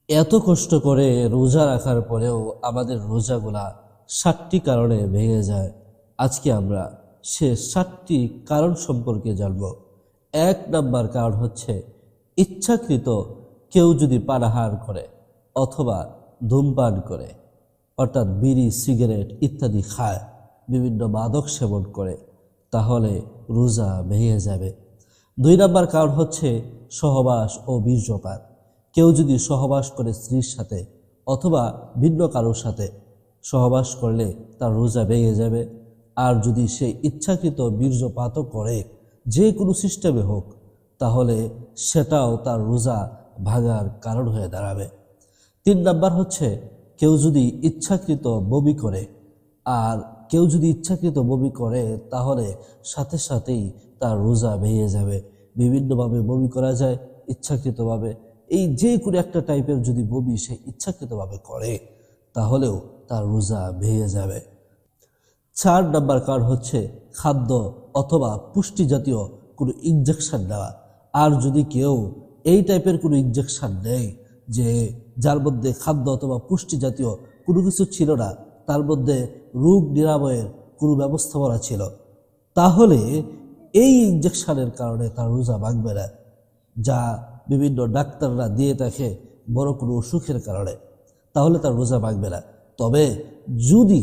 এত কষ্ট করে রোজা রাখার পরেও আমাদের রোজাগুলা 7টি কারণে ভেঙে যায়। আজকে আমরা সে 7টি কারণ সম্পর্কে জানব। 1 নাম্বার কারণ হচ্ছে ইচ্ছাকৃত কেউ যদি পানাহার করে অথবা ধূমপান করে, অর্থাৎ বিড়ি সিগারেট ইত্যাদি খায়, বিভিন্ন মাদক সেবন করে, তাহলে রোজা ভেঙে যাবে। 2 নাম্বার কারণ হচ্ছে সহবাস ও বীর্যপাত। কেউ যদি সহবাস করে স্ত্রীর সাথে অথবা ভিন্ন কারোর সাথে সহবাস করলে তার রোজা ভেঙে যাবে। আর যদি সে ইচ্ছাকৃত বীর্যপাতও করে, যে কোনো সিস্টেমে হোক, তাহলে সেটাও তার রোজা ভাঙার কারণ হয়ে দাঁড়াবে। 3 নাম্বার হচ্ছে কেউ যদি ইচ্ছাকৃত বমি করে, আর কেউ যদি ইচ্ছাকৃত বমি করে তাহলে সাথে সাথেই তার রোজা ভেঙে যাবে। বিভিন্নভাবে বমি করা যায়, ইচ্ছাকৃতভাবে। এই যে কোনো একটা টাইপের যদি বমি সে ইচ্ছাকৃতভাবে করে তাহলেও তার রোজা ভেঙে যাবে। 4 নাম্বার কারণ হচ্ছে খাদ্য অথবা পুষ্টি জাতীয় কোনো ইনজেকশন নেওয়া। আর যদি কেউ এই টাইপের কোনো ইনজেকশন নেয় যে যার মধ্যে খাদ্য অথবা পুষ্টি জাতীয় কোনো কিছু ছিল না, তার মধ্যে রোগ নিরাময়ের কোনো ব্যবস্থাপনা ছিল, তাহলে এই ইনজেকশনের কারণে তার রোজা ভাঙবে না, যা বিভিন্ন ডাক্তাররা দিয়ে থাকে বড় কোনো অসুখের কারণে, তাহলে তার রোজা ভাঙবে না। তবে যদি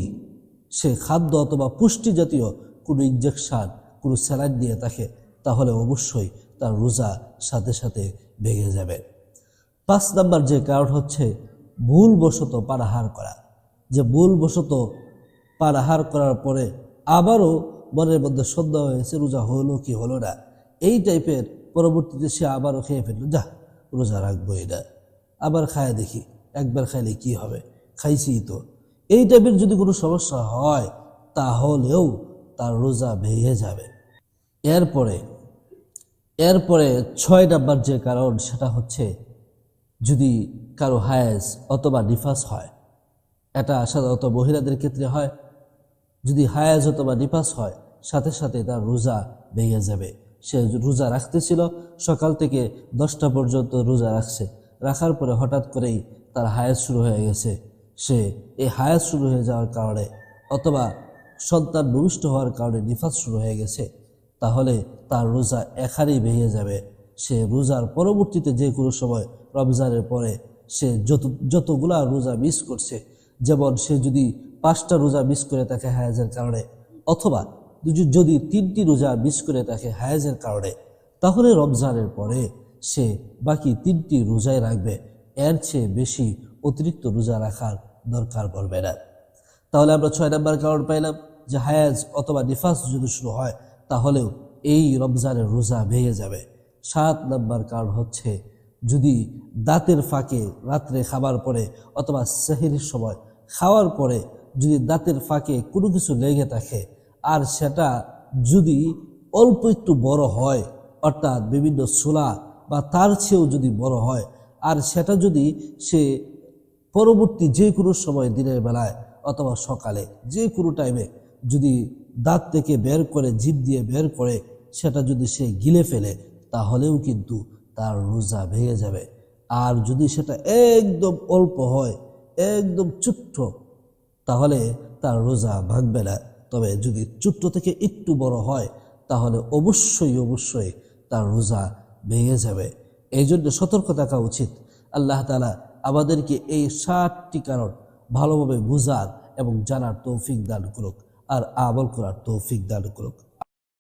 সে খাদ্য অথবা পুষ্টি জাতীয় কোনো ইনজেকশন, কোনো স্যালাইন দিয়ে থাকে, তাহলে অবশ্যই তার রোজা সাথে সাথে ভেঙে যাবে। 5 নাম্বার যে কারণ হচ্ছে ভুলবশত পানাহার করা। যে ভুলবশত পানাহার করার পরে আবারও মনের মধ্যে সন্দেহ হয়েছে রোজা হলো কি হলো না, এই টাইপের, পরবর্তীতে সে আবারও খেয়ে ফেললো, যা রোজা রাখবোই না, আবার খায় দেখি, একবার খাইলে কি হবে, খাইছি তো, এই টাইপের যদি কোনো সমস্যা হয় তাহলেও তার রোজা ভেঙে যাবে। এরপরে 6 নাম্বার যে কারণ সেটা হচ্ছে যদি কারো হায়েজ অথবা নিফাস হয়। এটা সাধারণত মহিলাদের ক্ষেত্রে হয়। যদি হায়েজ অথবা নিফাস হয় সাথে সাথে তার রোজা ভেঙে যাবে। সে রোজা রাখতেছিল, সকাল থেকে 10টা পর্যন্ত রোজা রাখার পরে হঠাৎ করেই তার হায়েজ শুরু হয়ে গেছে। সে এই হায়েজ শুরু হয়ে যাওয়ার কারণে অথবা সন্তান ভূমিষ্ঠ হওয়ার কারণে নিফাস শুরু হয়ে গেছে, তাহলে তার রোজা এখানেই ভেঙে যাবে। সে রোজার পরবর্তীতে যে কোনো সময় রমজানের পরে সে যতগুলা রোজা মিস করছে, যেমন সে যদি 5টা রোজা মিস করে থাকে হায়েজের কারণে, অথবা যদি 3টি রোজা মিস করে থাকে হায়েজের কারণে, তাহলে রমজানের পরে সে বাকি 3টি রোজায় রাখবে। এর চেয়ে বেশি অতিরিক্ত রোজা রাখার দরকার পড়বে না। তাহলে আমরা 6 নাম্বার কারণ পাইলাম যে হায়েজ অথবা নিফাস যদি শুরু হয় তাহলেও এই রমজানের রোজা ভেঙে যাবে। 7 নাম্বার কারণ হচ্ছে যদি দাঁতের ফাঁকে রাত্রে খাবার পরে অথবা সেহরির সময় খাওয়ার পরে যদি দাঁতের ফাঁকে কোনো কিছু লেগে থাকে, আর সেটা যদি অল্প একটু বড় হয়, অর্থাৎ বিভিন্ন ছোলা বা তার চেয়েও যদি বড় হয়, আর সেটা যদি সে পরবর্তী যে কোনো সময় দিনের বেলায় অথবা সকালে যে কোনো টাইমে যদি দাঁত থেকে বের করে, জিভ দিয়ে বের করে সেটা যদি সে গিলে ফেলে, তাহলেও কিন্তু তার রোজা ভেঙে যাবে। আর যদি সেটা একদম অল্প হয়, একদম ছোট্ট, তাহলে তার রোজা ভাঙবে না। তবে যদি ছোট্ট থেকে একটু বড় হয় তাহলে অবশ্যই তার রোজা ভেঙে যাবে। এই জন্য সতর্ক থাকা উচিত। আল্লাহ তাআলা আমাদেরকে এই 7টি কারণ ভালোভাবে বুঝার এবং জানার তৌফিক দান করুক, আর আমল করার তৌফিক দান করুক।